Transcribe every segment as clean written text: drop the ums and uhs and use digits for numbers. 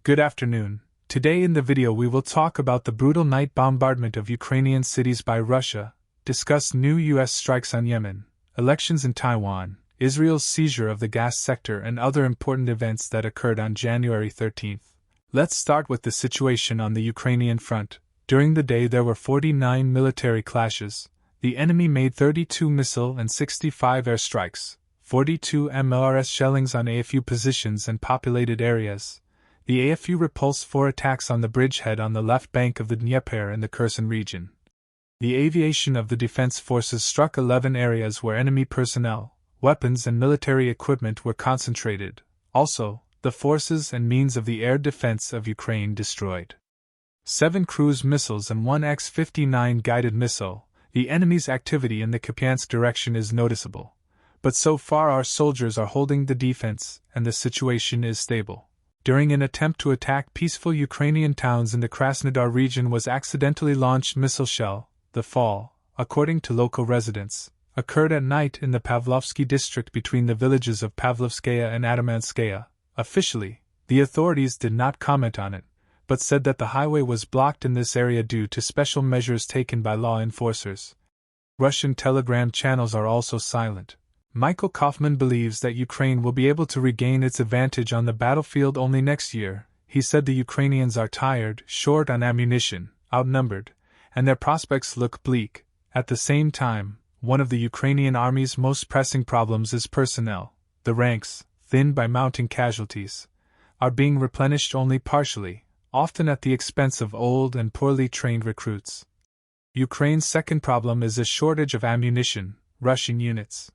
Good afternoon. Today in the video we will talk about the brutal night bombardment of Ukrainian cities by Russia, discuss new US strikes on Yemen, elections in Taiwan, Israel's seizure of the gas sector and other important events that occurred on January 13th. Let's start with the situation on the Ukrainian front. During the day there were 49 military clashes. The enemy made 32 missile and 65 airstrikes, 42 MLRS shellings on AFU positions and populated areas. The AFU repulsed 4 attacks on the bridgehead on the left bank of the Dnieper in the Kherson region. The aviation of the defense forces struck 11 areas where enemy personnel, weapons and military equipment were concentrated. Also, the forces and means of the air defense of Ukraine destroyed 7 cruise missiles and 1 X-59 guided missile. The enemy's activity in the Kupiansk direction is noticeable, but so far our soldiers are holding the defense and the situation is stable. During an attempt to attack peaceful Ukrainian towns in the Krasnodar region was accidentally launched missile shell. The fall, according to local residents, occurred at night in the Pavlovsky district between the villages of Pavlovskaya and Atamanskaya. Officially, the authorities did not comment on it, but said that the highway was blocked in this area due to special measures taken by law enforcers. Russian telegram channels are also silent. Michael Kaufman believes that Ukraine will be able to regain its advantage on the battlefield only next year. He said the Ukrainians are tired, short on ammunition, outnumbered, and their prospects look bleak. At the same time, one of the Ukrainian army's most pressing problems is personnel. The ranks, thinned by mounting casualties, are being replenished only partially, often at the expense of old and poorly trained recruits. Ukraine's second problem is a shortage of ammunition. Russian units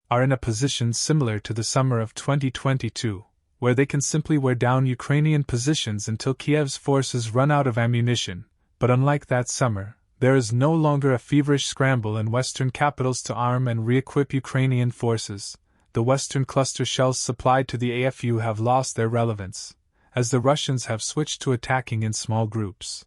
are in a position similar to the summer of 2022, where they can simply wear down Ukrainian positions until Kiev's forces run out of ammunition. But unlike that summer, there is no longer a feverish scramble in Western capitals to arm and re-equip Ukrainian forces. The Western cluster shells supplied to the AFU have lost their relevance, as the Russians have switched to attacking in small groups.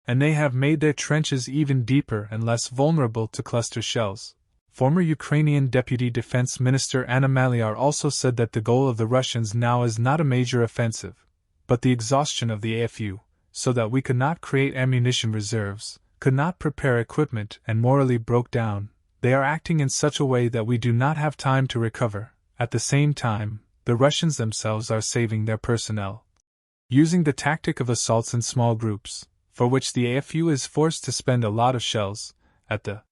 And they have made their trenches even deeper and less vulnerable to cluster shells. Former Ukrainian Deputy Defense Minister Anna Maliar also said that the goal of the Russians now is not a major offensive, but the exhaustion of the AFU, so that we could not create ammunition reserves, could not prepare equipment and morally broke down. They are acting in such a way that we do not have time to recover. At the same time, the Russians themselves are saving their personnel, using the tactic of assaults in small groups, for which the AFU is forced to spend a lot of shells. At the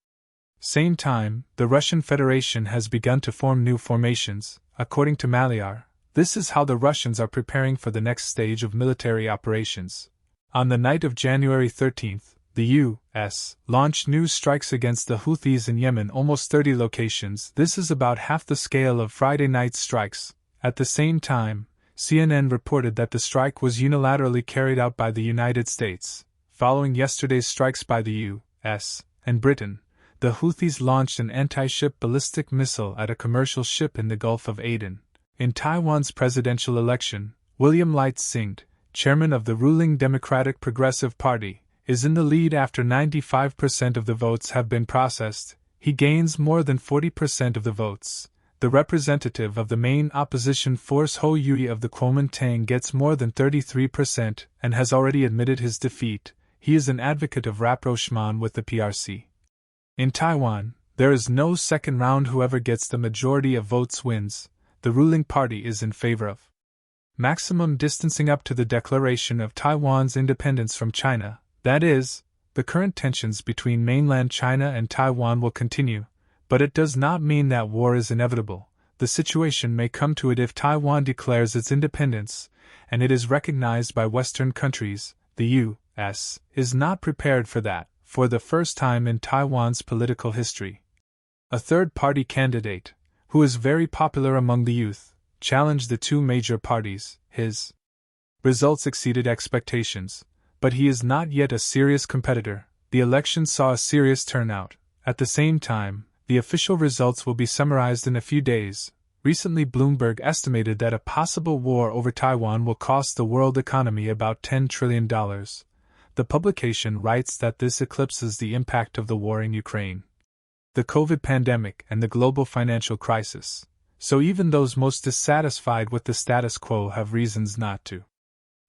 same time, the Russian Federation has begun to form new formations. According to Maliar, this is how the Russians are preparing for the next stage of military operations. On the night of January 13th, the U.S. launched new strikes against the Houthis in Yemen, almost 30 locations. This is about half the scale of Friday night's strikes. At the same time, CNN reported that the strike was unilaterally carried out by the United States. Following yesterday's strikes by the U.S. and Britain, the Houthis launched an anti-ship ballistic missile at a commercial ship in the Gulf of Aden. In Taiwan's presidential election, William Light Singh, chairman of the ruling Democratic Progressive Party, is in the lead after 95% of the votes have been processed. He gains more than 40% of the votes. The representative of the main opposition force Ho Yui of the Kuomintang gets more than 33% and has already admitted his defeat. He is an advocate of rapprochement with the PRC. In Taiwan, there is no second round. Whoever gets the majority of votes wins. The ruling party is in favor of maximum distancing up to the declaration of Taiwan's independence from China. That is, the current tensions between mainland China and Taiwan will continue, but it does not mean that war is inevitable. The situation may come to it if Taiwan declares its independence, and it is recognized by Western countries. The U.S. is not prepared for that. For the first time in Taiwan's political history, a third-party candidate, who is very popular among the youth, challenged the two major parties. His results exceeded expectations, but he is not yet a serious competitor. The election saw a serious turnout. At the same time, the official results will be summarized in a few days. Recently, Bloomberg estimated that a possible war over Taiwan will cost the world economy about $10 trillion. The publication writes that this eclipses the impact of the war in Ukraine, the COVID pandemic, and the global financial crisis. So even those most dissatisfied with the status quo have reasons not to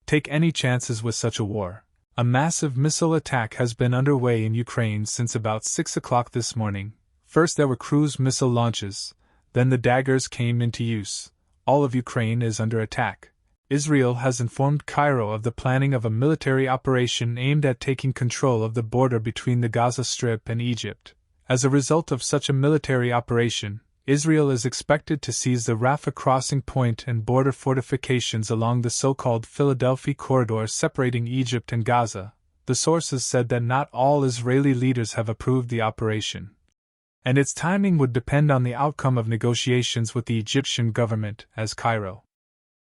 take any chances with such a war. A massive missile attack has been underway in Ukraine since about 6 o'clock this morning. First there were cruise missile launches, then the daggers came into use. All of Ukraine is under attack. Israel has informed Cairo of the planning of a military operation aimed at taking control of the border between the Gaza Strip and Egypt. As a result of such a military operation, Israel is expected to seize the Rafah crossing point and border fortifications along the so-called Philadelphia corridor separating Egypt and Gaza. The sources said that not all Israeli leaders have approved the operation, and its timing would depend on the outcome of negotiations with the Egyptian government, as Cairo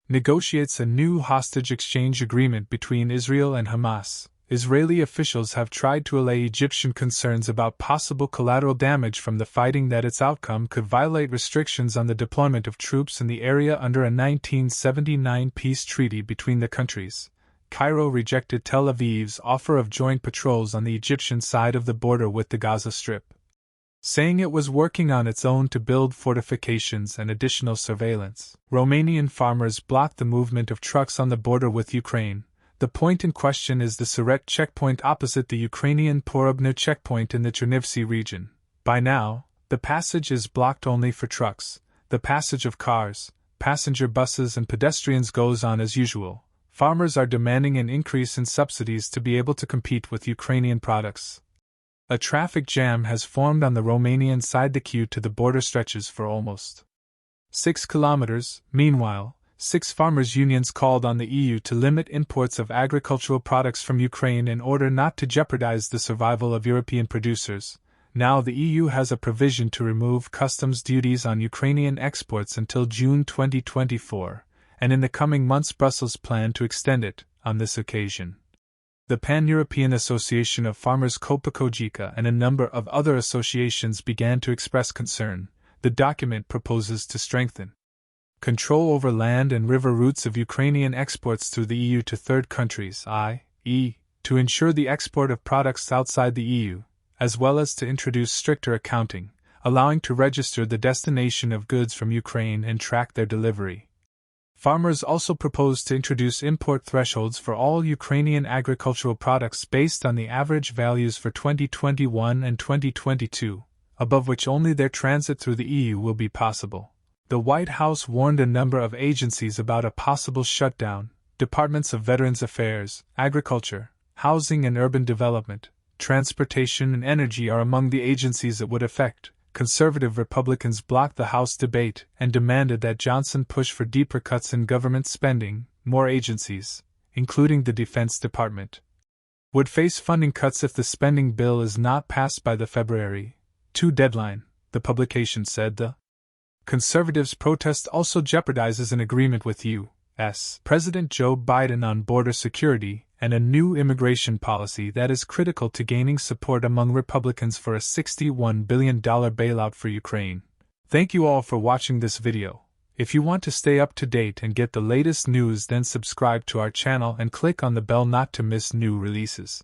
negotiates a new hostage exchange agreement between Israel and Hamas. Israeli officials have tried to allay Egyptian concerns about possible collateral damage from the fighting, that its outcome could violate restrictions on the deployment of troops in the area under a 1979 peace treaty between the countries. Cairo rejected Tel Aviv's offer of joint patrols on the Egyptian side of the border with the Gaza Strip, saying it was working on its own to build fortifications and additional surveillance. Romanian farmers blocked the movement of trucks on the border with Ukraine. The point in question is the Suret checkpoint opposite the Ukrainian Porobna checkpoint in the Chernivtsi region. By now, the passage is blocked only for trucks. The passage of cars, passenger buses and pedestrians goes on as usual. Farmers are demanding an increase in subsidies to be able to compete with Ukrainian products. A traffic jam has formed on the Romanian side. The queue to the border stretches for almost 6 kilometers. Meanwhile, 6 farmers' unions called on the EU to limit imports of agricultural products from Ukraine in order not to jeopardize the survival of European producers. Now the EU has a provision to remove customs duties on Ukrainian exports until June 2024, and in the coming months Brussels plan to extend it. On this occasion, the Pan-European Association of Farmers Kopakojika and a number of other associations began to express concern. The document proposes to strengthen control over land and river routes of Ukrainian exports through the EU to third countries, i.e., to ensure the export of products outside the EU, as well as to introduce stricter accounting, allowing to register the destination of goods from Ukraine and track their delivery. Farmers also propose to introduce import thresholds for all Ukrainian agricultural products based on the average values for 2021 and 2022, above which only their transit through the EU will be possible. The White House warned a number of agencies about a possible shutdown. Departments of Veterans Affairs, Agriculture, Housing and Urban Development, Transportation and Energy are among the agencies it would affect. Conservative Republicans blocked the House debate and demanded that Johnson push for deeper cuts in government spending. More agencies, including the Defense Department, would face funding cuts if the spending bill is not passed by the February 2 deadline, the publication said. The Conservatives' protest also jeopardizes an agreement with U.S. President Joe Biden on border security and a new immigration policy that is critical to gaining support among Republicans for a $61 billion bailout for Ukraine. Thank you all for watching this video. If you want to stay up to date and get the latest news, then subscribe to our channel and click on the bell not to miss new releases.